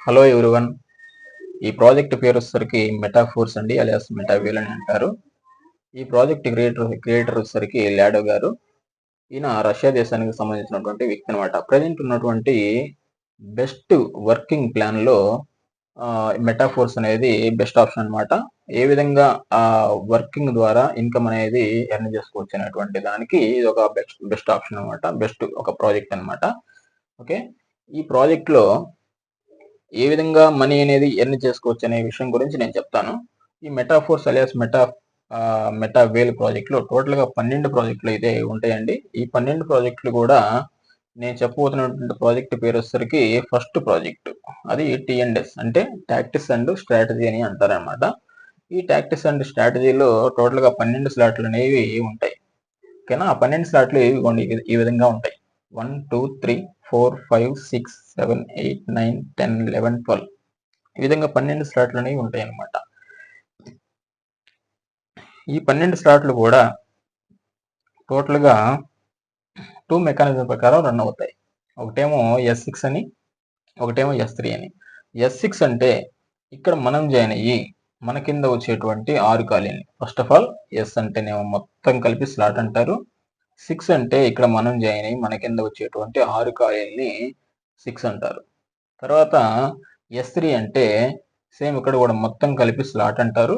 Hello everyone. ఈ project పేరు వచ్చేసరికి మెటాఫోర్స్ అండి, అలియాస్ మెటావేల్ అని అంటారు. ఈ ప్రాజెక్ట్ క్రియేటర్ వచ్చేసరికి లాడో గారు. ఈయన రష్యా దేశానికి సంబంధించినటువంటి వ్యక్తి అనమాట. ప్రజెంట్ ఉన్నటువంటి బెస్ట్ వర్కింగ్ ప్లాన్ లో మెటాఫోర్స్ అనేది బెస్ట్ ఆప్షన్ అనమాట. ఏ విధంగా ఆ వర్కింగ్ ద్వారా ఇన్కమ్ అనేది ఎర్న్ చేసుకోవచ్చు అనేటువంటి దానికి ఇది ఒక బెస్ట్ ఆప్షన్ అనమాట. బెస్ట్ ఒక ప్రాజెక్ట్ అనమాట. ఓకే, ఈ ప్రాజెక్ట్ లో ఏ విధంగా మనీ అనేది ఎర్న్ చేసుకోవచ్చు అనే విషయం గురించి నేను చెప్తాను. ఈ మెటాఫోర్స్ అలియాస్ మెటావేల్ ప్రాజెక్ట్ లో టోటల్ గా 12 ప్రాజెక్టులు అయితే ఉంటాయండి. ఈ 12 ప్రాజెక్టులు కూడా నేను చెప్పబోతున్నటువంటి ప్రాజెక్ట్ పేరు వచ్చేసరికి ఫస్ట్ ప్రాజెక్ట్. అది టిఎండ్ఎస్ అంటే టాక్టిక్స్ అండ్ స్ట్రాటజీ అని అంటారనమాట. ఈ టాక్టిక్స్ అండ్ స్ట్రాటజీలో టోటల్ గా 12 స్లాట్లు అనేవి ఉంటాయి. ఓకేనా, ఆ 12 స్లాట్లు ఈ విధంగా ఉంటాయి. 1 2 3 4 5 6 7 8 9 10 11 12 ఈ విధంగా 12 స్లాట్లు అనేవి ఉంటాయి అన్నమాట. ఈ 12 స్లాట్లు కూడా టోటల్ గా 2 మెకానిజం ప్రకారం రన్ అవుతాయి. ఒకటేమో S6 అని, ఒకటేమో S3 అని. S6 అంటే ఇక్కడ మనం జాయిన్ అయ్యి మన కింద వచ్చేటువంటి 6 ఖాళీలు. ఫస్ట్ ఆఫ్ ఆల్ ఎస్ అంటేనేమో మొత్తం కలిపి స్లాట్ అంటారు. 6 అంటే ఇక్కడ మనం జాయిన్ అయ్యి మన కింద వచ్చేటువంటి 6 ఖాళీలని 6 అంటారు. తర్వాత S3 అంటే సేమ్ ఇక్కడ కూడా మొత్తం కలిపి స్లాట్ అంటారు.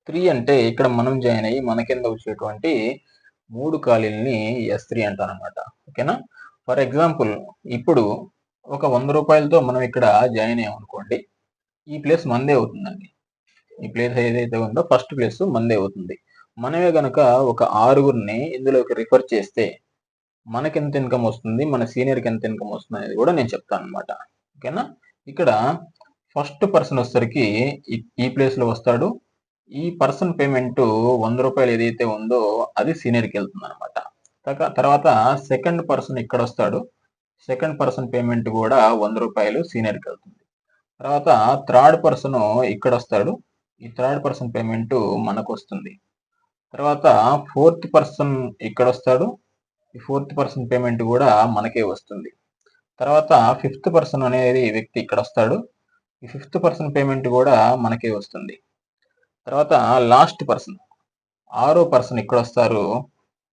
3 అంటే ఇక్కడ మనం జాయిన్ అయ్యి మన కింద వచ్చేటువంటి 3 ఖాళీలని S3 అంటారు అనమాట. ఓకేనా, ఫర్ ఎగ్జాంపుల్ ఇప్పుడు ఒక 100 రూపాయలతో మనం ఇక్కడ జాయిన్ అయ్యామనుకోండి, ఈ ప్లేస్ మందే అవుతుందండి. ఈ ప్లేస్ ఏదైతే ఉందో ఫస్ట్ ప్లేస్ మందే అవుతుంది. మనమే గనక ఒక 6గురిని ఇందులోకి రిఫర్ చేస్తే మనకి ఎంత ఇన్కమ్ వస్తుంది, మన సీనియర్కి ఎంత ఇన్కమ్ వస్తుంది అనేది కూడా నేను చెప్తాను అనమాట. ఓకేనా, ఇక్కడ ఫస్ట్ పర్సన్ వచ్చేసరికి ఈ ప్లేస్ లో వస్తాడు. ఈ పర్సన్ పేమెంట్ 100 రూపాయలు ఏదైతే ఉందో అది సీనియర్కి వెళ్తుంది అనమాట. తర్వాత సెకండ్ పర్సన్ ఇక్కడ వస్తాడు. సెకండ్ పర్సన్ పేమెంట్ కూడా 100 రూపాయలు సీనియర్కి వెళ్తుంది. తర్వాత థర్డ్ పర్సన్ ఇక్కడ వస్తాడు. ఈ థర్డ్ పర్సన్ పేమెంట్ మనకు వస్తుంది. తర్వాత ఫోర్త్ పర్సన్ ఇక్కడ వస్తాడు. ఈ ఫోర్త్ పర్సన్ పేమెంట్ కూడా మనకే వస్తుంది. తర్వాత ఫిఫ్త్ పర్సన్ అనేది వ్యక్తి ఇక్కడ వస్తాడు. ఈ ఫిఫ్త్ పర్సన్ పేమెంట్ కూడా మనకే వస్తుంది. తర్వాత లాస్ట్ పర్సన్ 6వ పర్సన్ ఇక్కడ వస్తారు.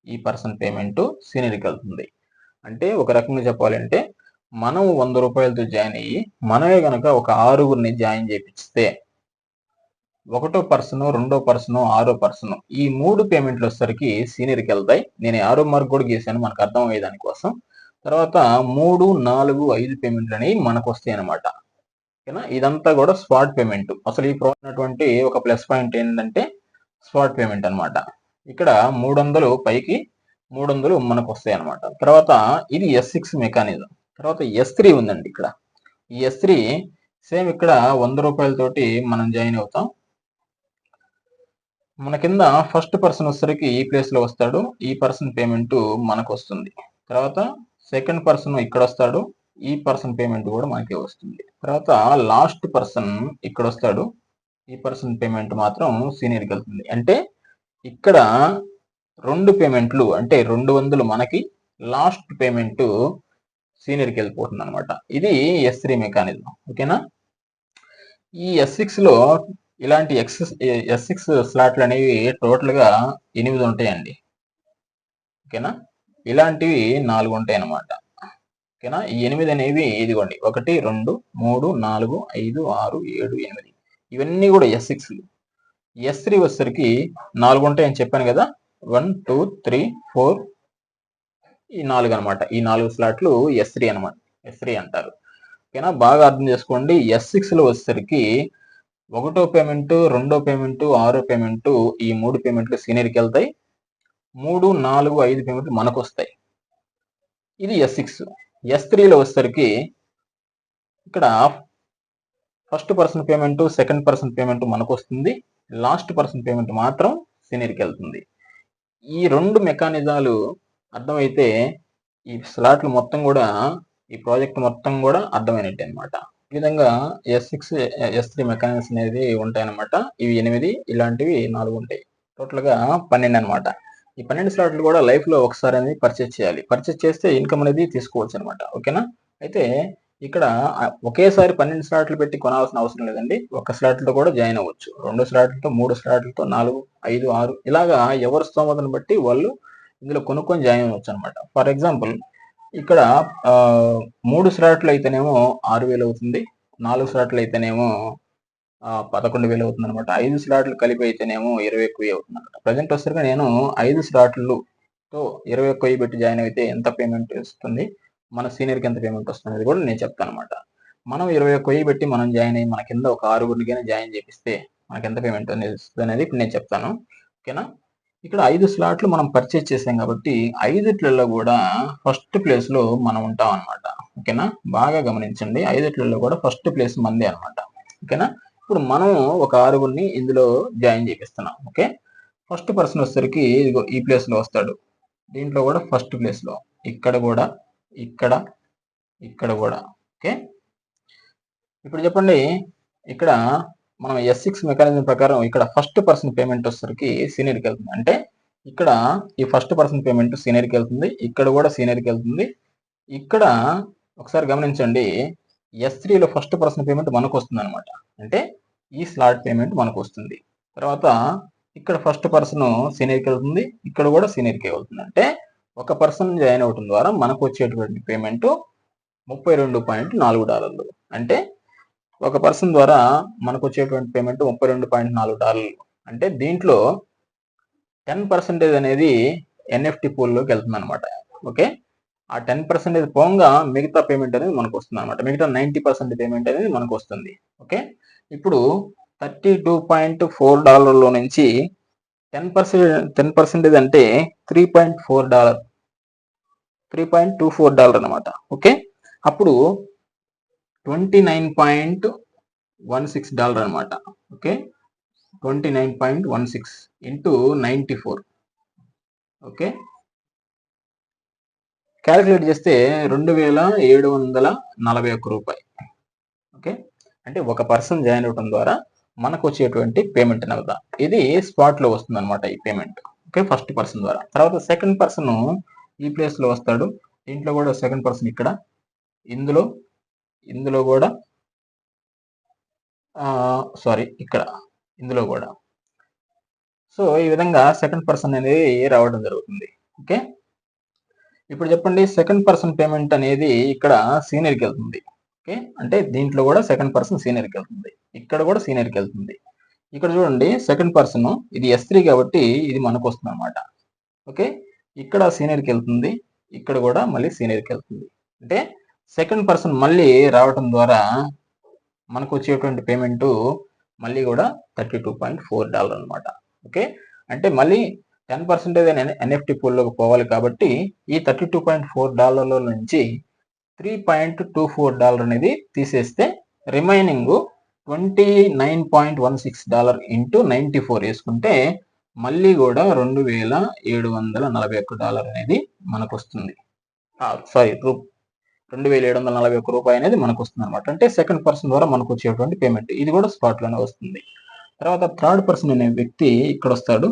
ఈ పర్సన్ పేమెంట్ సీనియర్కి వెళ్తుంది. అంటే ఒక రకంగా చెప్పాలంటే మనం 100 రూపాయలతో జాయిన్ అయ్యి మనమే గనక ఒక 6గురిని జాయిన్ చేపిస్తే 1వ పర్సన్, 2వ పర్సన్, 6వ పర్సన్ ఈ 3 పేమెంట్లు వచ్చేసరికి సీనియర్కి వెళ్తాయి. నేను ఆరో మార్క్ కూడా గీసాను మనకు అర్థం అయ్యే దానికోసం. తర్వాత 3, 4, 5 పేమెంట్లు అనేవి మనకు వస్తాయి అనమాట. ఓకేనా, ఇదంతా కూడా స్పాట్ పేమెంట్. అసలు ఈ ఉన్నటువంటి ఒక ప్లస్ పాయింట్ ఏంటంటే స్పాట్ పేమెంట్ అనమాట. ఇక్కడ 300 పైకి 300 మనకు వస్తాయి అనమాట. తర్వాత ఇది S6 మెకానిజం. తర్వాత S3 ఉందండి. ఇక్కడ ఈ S3 సేమ్ ఇక్కడ 100 రూపాయలతోటి మనం జాయిన్ అవుతాం. మన కింద ఫస్ట్ పర్సన్ వచ్చేసరికి ఈ ప్లేస్ లో వస్తాడు. ఈ పర్సన్ పేమెంట్ మనకు వస్తుంది. తర్వాత సెకండ్ పర్సన్ ఇక్కడ వస్తాడు. ఈ పర్సన్ పేమెంట్ కూడా మనకే వస్తుంది. తర్వాత లాస్ట్ పర్సన్ ఇక్కడ వస్తాడు. ఈ పర్సన్ పేమెంట్ మాత్రం సీనియర్కి వెళ్తుంది. అంటే ఇక్కడ 2 పేమెంట్లు అంటే 200 మనకి, లాస్ట్ పేమెంట్ సీనియర్కి వెళ్ళిపోతుంది అనమాట. ఇది S3 మెకానిజం. ఓకేనా, ఈ S6 లో ఇలాంటి S6 స్లాట్లు అనేవి టోటల్ గా 8 ఉంటాయండి. ఓకేనా, ఇలాంటివి 4 ఉంటాయి అన్నమాట. ఓకేనా, ఈ 8 అనేవి ఇదిగోండి 1 2 3 4 5 6 7 8 ఇవన్నీ కూడా S6. S3 వచ్చేసరికి 4 ఉంటాయని చెప్పాను కదా, 1 2 3 4 ఈ 4 అనమాట. ఈ 4 స్లాట్లు S3 అనమాట. S3 అంటారు. ఓకేనా, బాగా అర్థం చేసుకోండి. S6 లో వచ్చేసరికి 1వ పేమెంట్, 2వ పేమెంట్, 6వ పేమెంట్ ఈ 3 పేమెంట్లు సీనియర్కి వెళ్తాయి. 3, 4, 5 పేమెంట్లు మనకు వస్తాయి. ఇది S6. S3 లో వచ్చేసరికి ఇక్కడ first person payment, second person payment మనకు వస్తుంది. లాస్ట్ పర్సన్ పేమెంట్ మాత్రం సీనియర్కి వెళ్తుంది. ఈ 2 మెకానిజాలు అర్థమైతే ఈ స్లాట్లు మొత్తం కూడా, ఈ ప్రాజెక్ట్ మొత్తం కూడా అర్థమైనట్టు అనమాట. ఈ విధంగా S6, S3 మెకానిజమ్స్ అనేది ఉంటాయన్నమాట. ఇవి 8, ఇలాంటివి 4 ఉంటాయి. టోటల్ గా 12 అనమాట. ఈ 12 స్లాట్లు కూడా లైఫ్ లో ఒకసారి అనేది పర్చేస్ చేయాలి. పర్చేస్ చేస్తే ఇన్కమ్ అనేది తీసుకోవచ్చు అనమాట. ఓకేనా, అయితే ఇక్కడ ఒకేసారి 12 స్లాట్లు పెట్టి కొనాల్సిన అవసరం లేదండి. ఒక స్లాట్‌తో కూడా జాయిన్ అవ్వచ్చు. 2 స్లాట్‌లతో, 3 స్లాట్‌లతో, 4, 5, 6 ఇలాగా ఎవరి స్తోమతను బట్టి వాళ్ళు ఇందులో కొనుక్కొని జాయిన్ అవ్వచ్చనమాట. ఫర్ ఎగ్జాంపుల్ ఇక్కడ 3 స్లాట్లు అయితేనేమో 6,000 అవుతుంది. 4 స్లాట్లు అయితేనేమో 11,000 అవుతుందనమాట. 5 స్లాట్లు కలిపి అయితేనేమో 21,000 అవుతుందనమాట. ప్రెజెంట్ వచ్చేసరికి నేను 5 స్లాట్లతో 21,000 పెట్టి జాయిన్ అయితే ఎంత పేమెంట్ వస్తుంది, మన సీనియర్కి ఎంత పేమెంట్ వస్తుంది అనేది కూడా నేను చెప్తాను అనమాట. మనం 21,000 పెట్టి మనం జాయిన్ అయ్యి మన కింద ఒక 6గురికైనా జాయిన్ చేపిస్తే మనకి ఎంత పేమెంట్ అనేది వస్తుంది అనేది ఇప్పుడు నేను చెప్తాను. ఓకేనా? ఇక్కడ 5 స్లాట్లు మనం పర్చేజ్ చేసాం కాబట్టి 5ట్లలో కూడా ఫస్ట్ ప్లేస్లో మనం ఉంటాం అనమాట. ఓకేనా? బాగా గమనించండి, 5ట్లలో కూడా ఫస్ట్ ప్లేస్ మందే అనమాట. ఓకేనా? ఇప్పుడు మనం ఒక 6గురిని ఇందులో జాయిన్ చేపిస్తున్నాం. ఓకే, ఫస్ట్ పర్సన్ వచ్చేసరికి ఇదిగో ఈ ప్లేస్లో వస్తాడు. దీంట్లో కూడా ఫస్ట్ ప్లేస్లో, ఇక్కడ కూడా, ఇక్కడ, ఇక్కడ కూడా. ఓకే, ఇప్పుడు చెప్పండి, ఇక్కడ మనం S6 మెకానిజం ప్రకారం ఇక్కడ ఫస్ట్ పర్సన్ పేమెంట్ వచ్చేసరికి సీనియర్కి వెళ్తుంది. అంటే ఇక్కడ ఈ ఫస్ట్ పర్సన్ పేమెంట్ సీనియర్కి వెళ్తుంది, ఇక్కడ కూడా సీనియర్కి వెళ్తుంది. ఇక్కడ ఒకసారి గమనించండి, S3లో ఫస్ట్ పర్సన్ పేమెంట్ మనకు వస్తుంది అనమాట. అంటే ఈ స్లాట్ పేమెంట్ మనకు వస్తుంది. తర్వాత ఇక్కడ ఫస్ట్ పర్సన్ సీనియర్కి వెళ్తుంది, ఇక్కడ కూడా సీనియర్కి వెళ్తుంది. అంటే ఒక పర్సన్ జాయిన్ అవడం ద్వారా మనకు వచ్చేటువంటి పేమెంట్ $32.4. అంటే ఒక పర్సన్ ద్వారా మనకు వచ్చేటువంటి పేమెంట్ $32.4. అంటే దీంట్లో 10% అనేది NFT పూల్లోకి వెళ్తుంది అనమాట. ఓకే, ఆ 10% పోగా మిగతా పేమెంట్ అనేది మనకు వస్తుంది అనమాట. మిగతా 90% పేమెంట్ అనేది మనకు వస్తుంది. ఓకే, ఇప్పుడు $32.4 నుంచి 10% అంటే $3.4, $3.24 అనమాట. ఓకే, అప్పుడు $29.16 అనమాట. Okay, 29.16 into 94. ఓకే, క్యాలిక్యులేట్ చేస్తే $2,741. ఓకే, అంటే ఒక పర్సన్ జాయిన్ అవడం ద్వారా మనకు వచ్చేటువంటి పేమెంట్ అనమాట. ఇది స్పాట్లో వస్తుంది అనమాట ఈ పేమెంట్. ఓకే, ఫస్ట్ పర్సన్ ద్వారా. తర్వాత సెకండ్ పర్సన్ ఈ ప్లేస్లో వస్తాడు. దీంట్లో కూడా సెకండ్ పర్సన్ ఇక్కడ, ఇందులో కూడా ఇక్కడ, ఇందులో కూడా. సో ఈ విధంగా సెకండ్ పర్సన్ అనేది రావడం జరుగుతుంది. ఓకే, ఇప్పుడు చెప్పండి, సెకండ్ పర్సన్ పేమెంట్ అనేది ఇక్కడ సీనియర్కి వెళ్తుంది. ఓకే, అంటే దీంట్లో కూడా సెకండ్ పర్సన్ సీనియర్కి వెళ్తుంది, ఇక్కడ కూడా సీనియర్కి వెళ్తుంది. ఇక్కడ చూడండి, సెకండ్ పర్సన్ ఇది S3 కాబట్టి ఇది మనకు వస్తుంది అనమాట. ఓకే, ఇక్కడ సీనియర్కి వెళ్తుంది, ఇక్కడ కూడా మళ్ళీ సీనియర్కి వెళ్తుంది. అంటే సెకండ్ పర్సన్ మళ్ళీ రావటం ద్వారా మనకు వచ్చేటువంటి పేమెంట్ మళ్ళీ కూడా $32.4 అనమాట. ఓకే, అంటే మళ్ళీ 10% NFT పూల్లోకి పోవాలి కాబట్టి ఈ $32.4 నుంచి $3.24 అనేది తీసేస్తే రిమైనింగ్ $29.16 ఇంటూ 94 వేసుకుంటే మళ్ళీ కూడా $2,741 అనేది మనకు వస్తుంది. $2,741 అనేది మనకు వస్తుంది అనమాట. అంటే సెకండ్ పర్సన్ ద్వారా మనకు వచ్చేటువంటి పేమెంట్ ఇది కూడా స్పాట్ లోనే వస్తుంది. తర్వాత థర్డ్ పర్సన్ అనే వ్యక్తి ఇక్కడ వస్తాడు.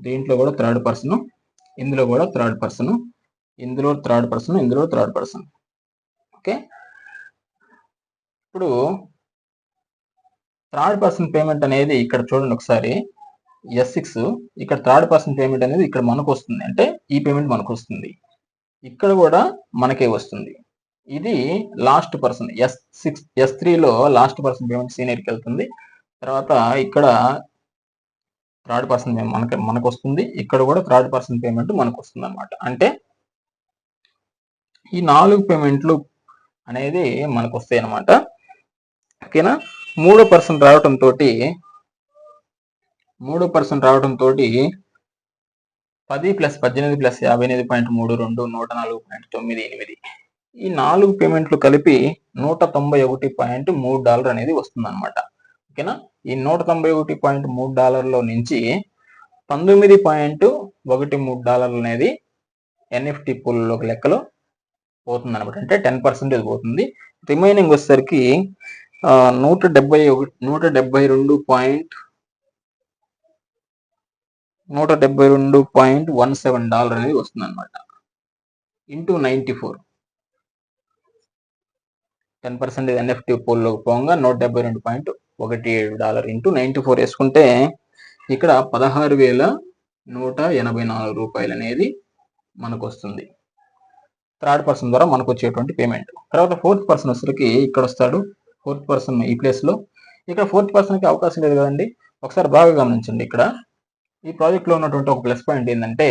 దీంట్లో కూడా థర్డ్ పర్సన్, ఇందులో కూడా థర్డ్ పర్సన్, ఇందులో థర్డ్ పర్సన్, ఇందులో థర్డ్ పర్సన్. ఓకే, ఇప్పుడు థర్డ్ పర్సన్ పేమెంట్ అనేది ఇక్కడ చూడండి ఒకసారి, S6 ఇక్కడ థర్డ్ పర్సన్ పేమెంట్ అనేది ఇక్కడ మనకు వస్తుంది. అంటే ఈ పేమెంట్ మనకు వస్తుంది, ఇక్కడ కూడా మనకే వస్తుంది. ఇది లాస్ట్ పర్సన్ S3లో లాస్ట్ పర్సన్ పేమెంట్ సీనియర్కి వెళ్తుంది. తర్వాత ఇక్కడ థర్డ్ పర్సన్ మనకు వస్తుంది, ఇక్కడ కూడా థర్డ్ పర్సన్ పేమెంట్ మనకు వస్తుంది అనమాట. అంటే ఈ 4 పేమెంట్లు అనేది మనకు వస్తాయి అనమాట. ఓకేనా, మూడో పర్సన్ రావటంతో 10 + 18 + 58.32 104.98 ఈ 4 పేమెంట్లు కలిపి $191.3 అనేది వస్తుంది అనమాట. ఓకేనా, ఈ $191.3 నుంచి $19.13 అనేది NFT పూల్లోకి లెక్కలో పోతుంది అనమాట. అంటే 10% పోతుంది. రిమైనింగ్ వచ్చేసరికి $172.17 అనేది వస్తుంది అనమాట. ఇంటూ 94 10% ఎన్ఎఫ్టీ పూల్లోకి పోగా $172.17 ఇంటూ 94 వేసుకుంటే ఇక్కడ 16,184 రూపాయలు అనేది మనకు వస్తుంది. థర్డ్ పర్సన్ ద్వారా మనకు వచ్చేటువంటి పేమెంట్. తర్వాత ఫోర్త్ పర్సన్ వచ్చరికి ఇక్కడ వస్తాడు. ఫోర్త్ పర్సన్ ఈ ప్లేస్లో. ఇక్కడ ఫోర్త్ పర్సన్కి అవకాశం లేదు కదండి. ఒకసారి బాగా గమనించండి. ఇక్కడ ఈ ప్రాజెక్ట్లో ఉన్నటువంటి ఒక ప్లస్ పాయింట్ ఏంటంటే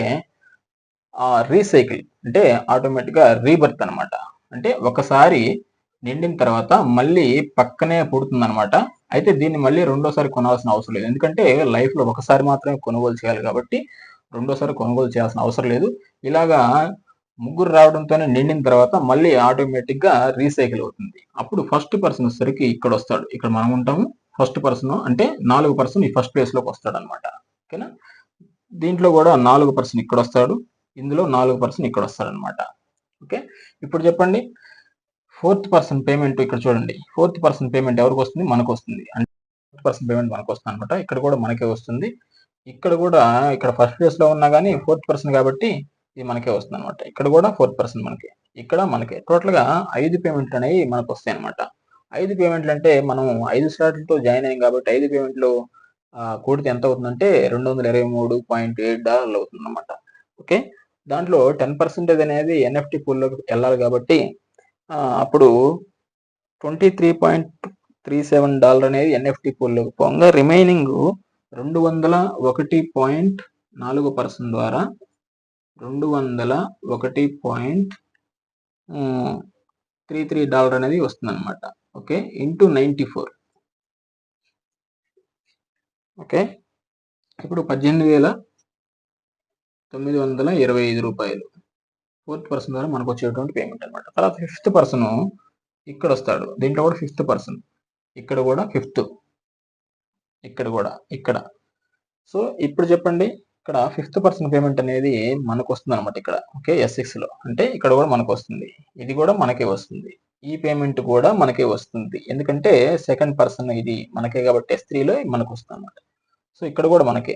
రీసైకిల్, అంటే ఆటోమేటిక్గా రీబర్త్ అనమాట. అంటే ఒకసారి నిండిన తర్వాత మళ్ళీ పక్కనే పుడుతుంది అనమాట. అయితే దీన్ని మళ్ళీ రెండోసారి కొనాల్సిన అవసరం లేదు. ఎందుకంటే లైఫ్లో ఒకసారి మాత్రమే కొనుగోలు చేయాలి కాబట్టి రెండోసారి కొనుగోలు చేయాల్సిన అవసరం లేదు. ఇలాగా ముగ్గురు రావడంతోనే నిండిన తర్వాత మళ్ళీ ఆటోమేటిక్గా రీసైకిల్ అవుతుంది. అప్పుడు ఫస్ట్ పర్సన్ వచ్చేసరికి ఇక్కడ వస్తాడు. ఇక్కడ మనం ఉంటాము. ఫస్ట్ పర్సన్ అంటే 4వ పర్సన్ ఈ ఫస్ట్ ప్లేస్లోకి వస్తాడు అనమాట. ఓకేనా. దీంట్లో కూడా 4వ పర్సన్ ఇక్కడ వస్తాడు. ఇందులో 4వ పర్సన్ ఇక్కడ వస్తాడు అనమాట. ఓకే. ఇప్పుడు చెప్పండి, ఫోర్త్ పర్సన్ పేమెంట్ ఇక్కడ చూడండి. ఫోర్త్ పర్సన్ పేమెంట్ ఎవరికి వస్తుంది? మనకు వస్తుంది. అంటే ఫోర్త్ పర్సన్ పేమెంట్ మనకు వస్తుంది అనమాట. ఇక్కడ కూడా మనకే వస్తుంది. ఇక్కడ కూడా ఇక్కడ ఫస్ట్ ప్లేస్ లో ఉన్నా కానీ ఫోర్త్ పర్సన్ కాబట్టి ఇది మనకే వస్తుంది అనమాట. ఇక్కడ కూడా ఫోర్త్ పర్సన్ మనకి, ఇక్కడ మనకి టోటల్ గా 5 పేమెంట్లు అనేవి మనకు వస్తాయి అనమాట. 5 పేమెంట్లు అంటే మనం 5 స్లాట్లతో జాయిన్ అయ్యాం కాబట్టి 5 పేమెంట్లు కూడితే ఎంత అవుతుందంటే $223.8 అవుతుంది అనమాట. ఓకే. దాంట్లో 10% అనేది ఎన్ఎఫ్టీ పూల్లోకి వెళ్ళాలి కాబట్టి అప్పుడు $23.37 అనేది ఎన్ఎఫ్టీ పూల్లోకి పోగా రిమైనింగ్ 201.4% ద్వారా $201.33 అనేది వస్తుంది అనమాట. ఓకే. ఇంటూ 94. ఓకే. ఇప్పుడు 18,925 రూపాయలు ఫోర్త్ పర్సన్ ద్వారా మనకు వచ్చేటువంటి పేమెంట్ అనమాట. తర్వాత ఫిఫ్త్ పర్సన్ ఇక్కడ వస్తాడు. దీంట్లో కూడా ఫిఫ్త్ పర్సన్, ఇక్కడ కూడా ఫిఫ్త్, ఇక్కడ కూడా ఇక్కడ. సో ఇప్పుడు చెప్పండి, ఇక్కడ ఫిఫ్త్ పర్సన్ పేమెంట్ అనేది మనకు వస్తుంది అనమాట ఇక్కడ. ఓకే. S6 లో అంటే ఇక్కడ కూడా మనకు వస్తుంది. ఇది కూడా మనకే వస్తుంది. ఈ పేమెంట్ కూడా మనకే వస్తుంది. ఎందుకంటే సెకండ్ పర్సన్ ఇది మనకే కాబట్టి S3 లో మనకు వస్తుంది అనమాట. సో ఇక్కడ కూడా మనకే,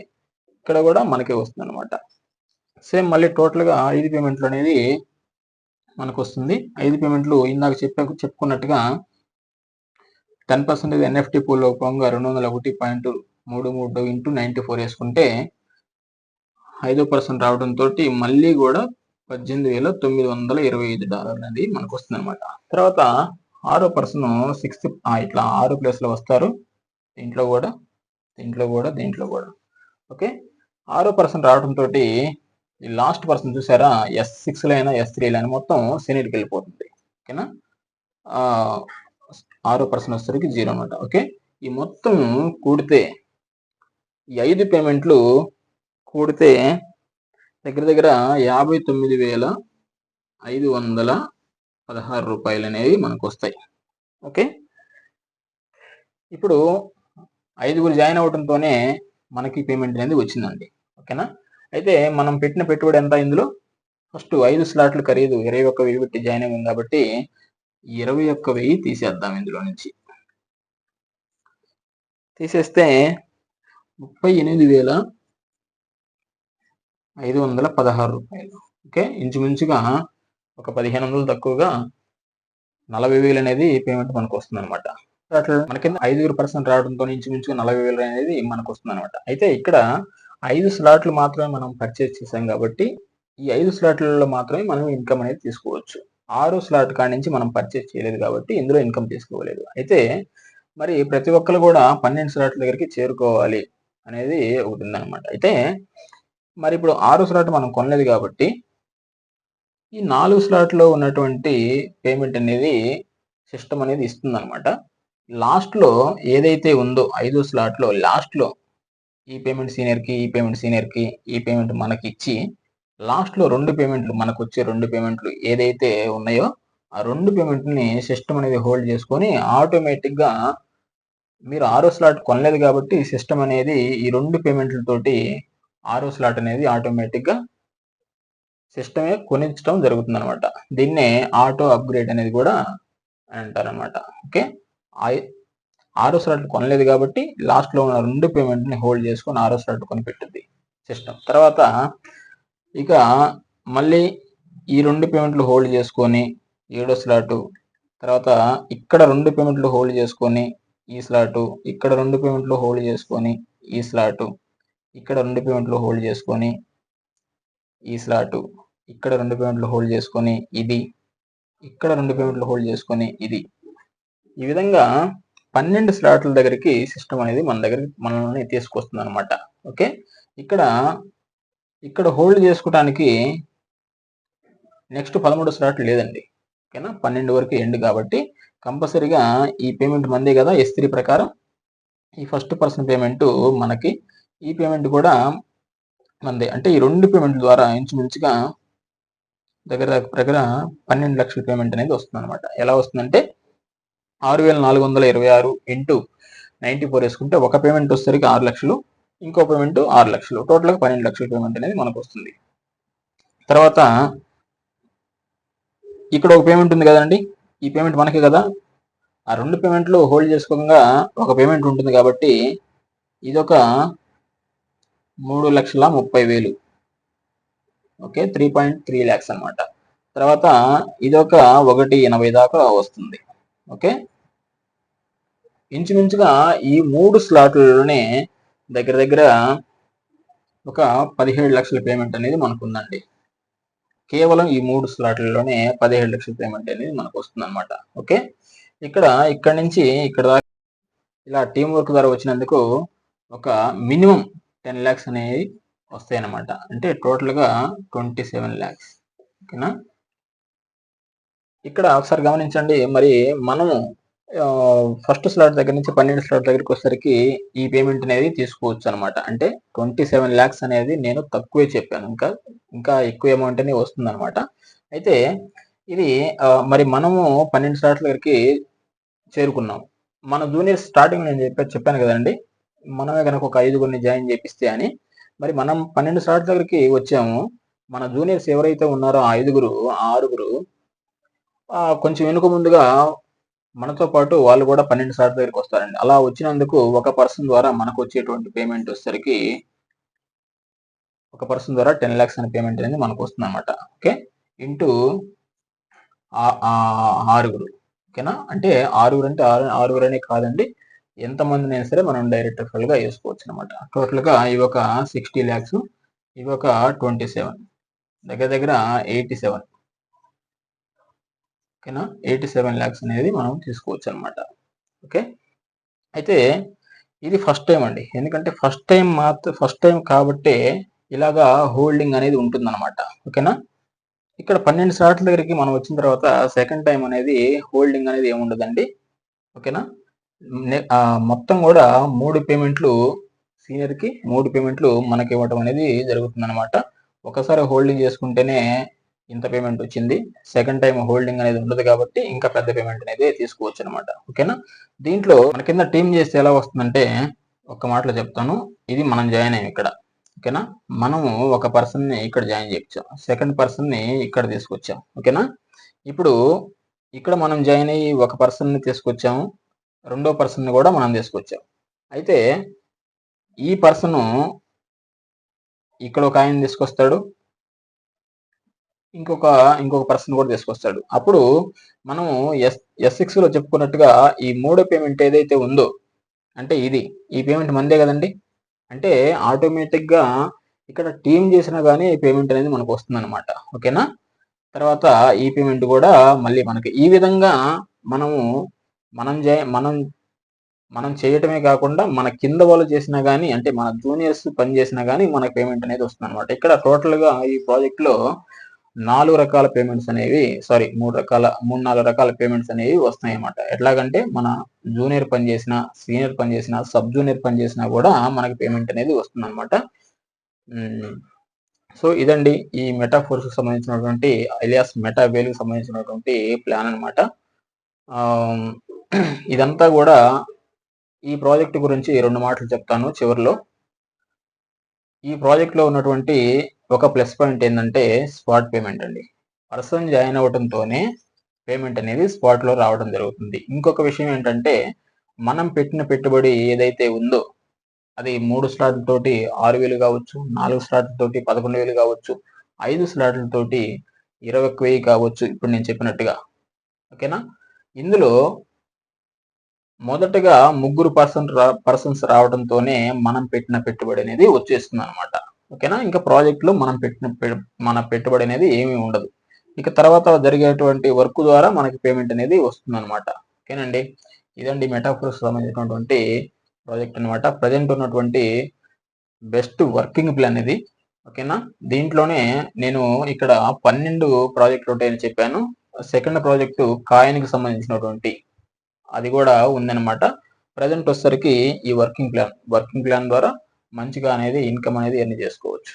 ఇక్కడ కూడా మనకే వస్తుంది అనమాట. సేమ్ మళ్ళీ టోటల్గా 5 పేమెంట్లు అనేది మనకు వస్తుంది. 5 పేమెంట్లు ఇందాక చెప్పుకున్నట్టుగా 10% ఎన్ఎఫ్టీ పూల్లో పోగా 201.33 ఇంటూ 94 వేసుకుంటే 5వ పర్సన్ రావడంతో మళ్ళీ కూడా $18,925 అనేది మనకు వస్తుంది అనమాట. తర్వాత 6వ పర్సన్ సిక్స్త్ ఇట్లా 6 ప్లేస్లో వస్తారు. దీంట్లో కూడా, దీంట్లో కూడా, దీంట్లో కూడా. ఓకే. 6వ పర్సన్ రావడంతో ఈ లాస్ట్ పర్సన్ చూసారా, S6లో అయినా S3లో అయినా మొత్తం శనిడికి వెళ్ళిపోతుంది. ఓకేనా. 6వ పర్సన్ వచ్చేసరికి 0 అనమాట. ఓకే. ఈ మొత్తం కూడితే ఈ 5 పేమెంట్లు కూడితే దగ్గర దగ్గర 59,516 రూపాయలు అనేవి మనకు వస్తాయి. ఓకే. ఇప్పుడు 5గురు జాయిన్ అవడంతోనే మనకి పేమెంట్ అనేది వచ్చిందండి. ఓకేనా. అయితే మనం పెట్టిన పెట్టుబడి ఎంత? ఇందులో ఫస్ట్ 5 స్లాట్లు ఖరీదు 21,000 పెట్టి జాయిన్ అయ్యాం కాబట్టి 21,000 తీసేద్దాం. ఇందులో నుంచి తీసేస్తే 38,516 రూపాయలు. ఓకే. ఇంచుమించుగా ఒక 1,500 తక్కువగా 40,000 అనేది పేమెంట్ మనకు వస్తుంది అనమాట. అట్లా మనకి 5 పర్సెంట్ రావడంతో ఇంచుమించుగా 40,000 అనేది మనకు వస్తుంది అనమాట. అయితే ఇక్కడ 5 స్లాట్లు మాత్రమే మనం పర్చేస్ చేసాం కాబట్టి ఈ 5 స్లాట్లలో మాత్రమే మనం ఇన్కమ్ అనేది తీసుకోవచ్చు. 6 స్లాట్ కాడి నుంచి మనం పర్చేస్ చేయలేదు కాబట్టి ఇందులో ఇన్కమ్ తీసుకోలేదు. అయితే మరి ప్రతి ఒక్కరు కూడా 12 స్లాట్ల దగ్గరికి చేరుకోవాలి అనేది ఒకటి ఉందన్నమాట. అయితే మరి ఇప్పుడు 6 స్లాట్ మనం కొనలేదు కాబట్టి ఈ 4 స్లాట్లో ఉన్నటువంటి పేమెంట్ అనేది సిస్టమ్ అనేది ఇస్తుంది అనమాట. లాస్ట్లో ఏదైతే ఉందో 5 స్లాట్లో లాస్ట్లో ఈ పేమెంట్ సీనియర్కి, ఈ పేమెంట్ సీనియర్కి, ఈ పేమెంట్ మనకి ఇచ్చి లాస్ట్లో 2 పేమెంట్లు మనకు వచ్చే 2 పేమెంట్లు ఏదైతే ఉన్నాయో ఆ 2 పేమెంట్ని సిస్టమ్ అనేది హోల్డ్ చేసుకొని ఆటోమేటిక్గా మీరు 6వ స్లాట్ కొనలేదు కాబట్టి సిస్టమ్ అనేది ఈ 2 పేమెంట్లతోటి 6వ స్లాట్ అనేది ఆటోమేటిక్గా సిస్టమే కొనించడం జరుగుతుంది అనమాట. దీన్నే ఆటో అప్గ్రేడ్ అనేది కూడా అంటారనమాట. ఓకే. 6వ స్లాట్ కొనలేదు కాబట్టి లాస్ట్లో ఉన్న 2 పేమెంట్ని హోల్డ్ చేసుకొని 6వ స్లాట్ కొనిపెట్టుద్ది సిస్టమ్. తర్వాత ఇక మళ్ళీ ఈ 2 పేమెంట్లు హోల్డ్ చేసుకొని 7వ స్లాట్ తర్వాత ఇక్కడ 2 పేమెంట్లు హోల్డ్ చేసుకొని ఈ స్లాటు, ఇక్కడ 2 పేమెంట్లు హోల్డ్ చేసుకొని ఈ స్లాటు, ఇక్కడ 2 పేమెంట్లు హోల్డ్ చేసుకొని ఈ స్లాటు, ఇక్కడ 2 పేమెంట్లు హోల్డ్ చేసుకొని ఇది, ఇక్కడ 2 పేమెంట్లు హోల్డ్ చేసుకొని ఇది. ఈ విధంగా 12 స్లాట్ల దగ్గరికి సిస్టమ్ అనేది మన దగ్గరికి మనల్ని తీసుకొస్తుంది అనమాట. ఓకే, ఇక్కడ హోల్డ్ చేసుకోవడానికి నెక్స్ట్ 13 స్లాట్లు లేదండి. ఓకేనా, 12 వరకు ఎండ్ కాబట్టి కంపల్సరీగా ఈ పేమెంట్ మందే కదా S3 ప్రకారం. ఈ ఫస్ట్ పర్సన్ పేమెంట్ మనకి, ఈ పేమెంట్ కూడా మందే. అంటే ఈ 2 పేమెంట్ ద్వారా ఇంచుమించుగా దగ్గర 12 లక్షల పేమెంట్ అనేది వస్తుంది అనమాట. ఎలా వస్తుందంటే 6,426 ఇంటూ 94 వేసుకుంటే ఒక పేమెంట్ వచ్చేసరికి 6 లక్షలు, ఇంకో పేమెంట్ 6 లక్షలు, టోటల్గా 12 లక్షల పేమెంట్ అనేది మనకు వస్తుంది. తర్వాత ఇక్కడ ఒక పేమెంట్ ఉంది కదండి, ఈ పేమెంట్ మనకే కదా. ఆ 2 పేమెంట్లు హోల్డ్ చేసుకోగా ఒక పేమెంట్ ఉంటుంది కాబట్టి ఇదొక 3,30,000. ఓకే, 3.3 lakhs అనమాట. తర్వాత ఇదొక 1.80 దాకా వస్తుంది. ఓకే, ఇంచుమించుగా ఈ 3 స్లాట్లలోనే దగ్గర ఒక 17 లక్షల పేమెంట్ అనేది మనకు ఉందండి. కేవలం ఈ 3 స్లాట్లలోనే 17 లక్షల పేమెంట్ అనేది మనకు వస్తుంది అనమాట. ఓకే, ఇక్కడ నుంచి ఇక్కడ దాకా ఇలా టీం వర్క్ ద్వారా వచ్చినందుకు ఒక మినిమం 10 lakhs అనేవి వస్తాయి అన్నమాట. అంటే టోటల్గా 27 lakhs. ఓకేనా, ఇక్కడ ఒకసారి గమనించండి. మరి మనము ఫస్ట్ స్లాట్ దగ్గర నుంచి 12 స్లాట్ దగ్గరికి వచ్చేసరికి ఈ పేమెంట్ అనేది తీసుకోవచ్చు అనమాట. అంటే 27 lakhs అనేది నేను తక్కువే చెప్పాను, ఇంకా ఎక్కువ అమౌంట్ అనేది వస్తుంది అనమాట. అయితే ఇది మరి మనము 12 స్లాట్ల దగ్గరికి చేరుకున్నాం. మన జూనియర్స్ స్టార్టింగ్ నేను చెప్పాను కదండి, మనమే కనుక ఒక 5గురిని జాయిన్ చేపిస్తే అని. మరి మనం 12 స్లాట్ల దగ్గరికి వచ్చాము. మన జూనియర్స్ ఎవరైతే ఉన్నారో ఆ 6గురు కొంచెం వెనుక ముందుగా మనతో పాటు వాళ్ళు కూడా 12 స్లాట్ల దగ్గరికి వస్తారండి. అలా వచ్చినందుకు ఒక పర్సన్ ద్వారా మనకు వచ్చేటువంటి పేమెంట్ వచ్చేసరికి ఒక పర్సన్ ద్వారా 10 lakhs అనే పేమెంట్ అనేది మనకు వస్తుంది అనమాట. ఓకే, ఇంటూ 6గురు. ఓకేనా, అంటే 6గురు అంటే 6గురు అనే కాదండి, ఎంతమందినైనా సరే మనం డైరెక్ట్ గా వేసుకోవచ్చు అనమాట. టోటల్గా ఇవి ఒక 60 lakhs, ఇవి ఒక 27, దగ్గర 87. ఓకేనా, 87 lakhs అనేది మనం తీసుకోవచ్చు అనమాట. ఓకే, అయితే ఇది ఫస్ట్ టైం అండి. ఎందుకంటే ఫస్ట్ టైం కాబట్టి ఇలాగా హోల్డింగ్ అనేది ఉంటుందన్నమాట. ఓకేనా, ఇక్కడ 12 స్లాట్ల దగ్గరికి మనం వచ్చిన తర్వాత సెకండ్ టైం అనేది హోల్డింగ్ అనేది ఏముండదండి. ఓకేనా, మొత్తం కూడా 3 పేమెంట్లు సీనియర్కి, 3 పేమెంట్లు మనకి ఇవ్వటం అనేది జరుగుతుంది అనమాట. ఒకసారి హోల్డింగ్ చేసుకుంటేనే ఇంత పేమెంట్ వచ్చింది, సెకండ్ టైం హోల్డింగ్ అనేది ఉండదు కాబట్టి ఇంకా పెద్ద పేమెంట్ అనేది తీసుకోవచ్చు అనమాట. ఓకేనా, దీంట్లో మన కింద టీం చేస్తే ఎలా వస్తుందంటే ఒక్క మాటలో చెప్తాను. ఇది మనం జాయిన్ అయ్యాం ఇక్కడ. ఓకేనా, మనము ఒక పర్సన్ని ఇక్కడ జాయిన్ చేయించాం, సెకండ్ పర్సన్ని ఇక్కడ తీసుకొచ్చాం. ఓకేనా, ఇప్పుడు ఇక్కడ మనం జాయిన్ అయ్యి ఒక పర్సన్ని తీసుకొచ్చాము, రెండో పర్సన్ని కూడా మనం తీసుకొచ్చాం. అయితే ఈ పర్సన్ ఇక్కడ ఒక ఆయన తీసుకొస్తాడు, ఇంకొక పర్సన్ కూడా తీసుకొస్తాడు. అప్పుడు మనము S6లో చెప్పుకున్నట్టుగా ఈ 3వ పేమెంట్ ఏదైతే ఉందో, అంటే ఈ పేమెంట్ మందే కదండి. అంటే ఆటోమేటిక్గా ఇక్కడ టీం చేసినా కానీ పేమెంట్ అనేది మనకు వస్తుంది అనమాట. ఓకేనా, తర్వాత ఈ పేమెంట్ కూడా మళ్ళీ మనకి ఈ విధంగా మనం చేయటమే కాకుండా మన కింద వాళ్ళు చేసినా కానీ, అంటే మన జూనియర్స్ పని చేసినా కానీ మనకి పేమెంట్ అనేది వస్తుంది అనమాట. ఇక్కడ టోటల్గా ఈ ప్రాజెక్ట్లో 4 రకాల పేమెంట్స్ అనేవి, 3-4 రకాల పేమెంట్స్ అనేవి వస్తాయి అన్నమాట. ఎట్లాగంటే మన జూనియర్ పని చేసిన, సీనియర్ పని చేసిన, సబ్ జూనియర్ పని చేసినా కూడా మనకి పేమెంట్ అనేది వస్తుంది అనమాట. సో ఇదండి ఈ మెటాఫోర్స్ సంబంధించినటువంటి అలియాస్ మెటావేల్కి సంబంధించినటువంటి ప్లాన్ అనమాట. ఇదంతా కూడా ఈ ప్రాజెక్ట్ గురించి 2 మాటలు చెప్తాను చివరిలో. ఈ ప్రాజెక్ట్లో ఉన్నటువంటి ఒక ప్లస్ పాయింట్ ఏంటంటే స్పాట్ పేమెంట్ అండి. పర్సన్ జాయిన్ అవ్వడంతోనే పేమెంట్ అనేది స్పాట్లో రావడం జరుగుతుంది. ఇంకొక విషయం ఏంటంటే మనం పెట్టిన పెట్టుబడి ఏదైతే ఉందో అది 3 స్లాట్లతోటి 6,000 కావచ్చు, 4 స్లాట్లతోటి 11,000 కావచ్చు, 5 స్లాట్లతోటి 21,000 కావచ్చు, ఇప్పుడు నేను చెప్పినట్టుగా. ఓకేనా, ఇందులో మొదటగా ముగ్గురు పర్సన్స్ రావడంతోనే మనం పెట్టిన పెట్టుబడి అనేది వచ్చేస్తుంది అనమాట. ఓకేనా? ఇంకా ప్రాజెక్ట్లో మన పెట్టుబడి అనేది ఏమీ ఉండదు. ఇక తర్వాత జరిగేటువంటి వర్క్ ద్వారా మనకి పేమెంట్ అనేది వస్తుంది అనమాట. ఓకేనండి? ఇదండి మెటాఫోర్స్ సంబంధించినటువంటి ప్రాజెక్ట్ అనమాట. ప్రజెంట్ ఉన్నటువంటి బెస్ట్ వర్కింగ్ ప్లాన్ ఇది. ఓకేనా? దీంట్లోనే నేను ఇక్కడ 12 ప్రాజెక్టులు ఉంటాయని చెప్పాను. సెకండ్ ప్రాజెక్టు కాయిన్కి సంబంధించినటువంటి అది కూడా ఉందన్నమాట. ప్రజెంట్ వచ్చేసరికి ఈ వర్కింగ్ ప్లాన్ ద్వారా మంచిగా అనేది ఇన్కమ్ అనేది ఎర్న్ చేసుకోవచ్చు.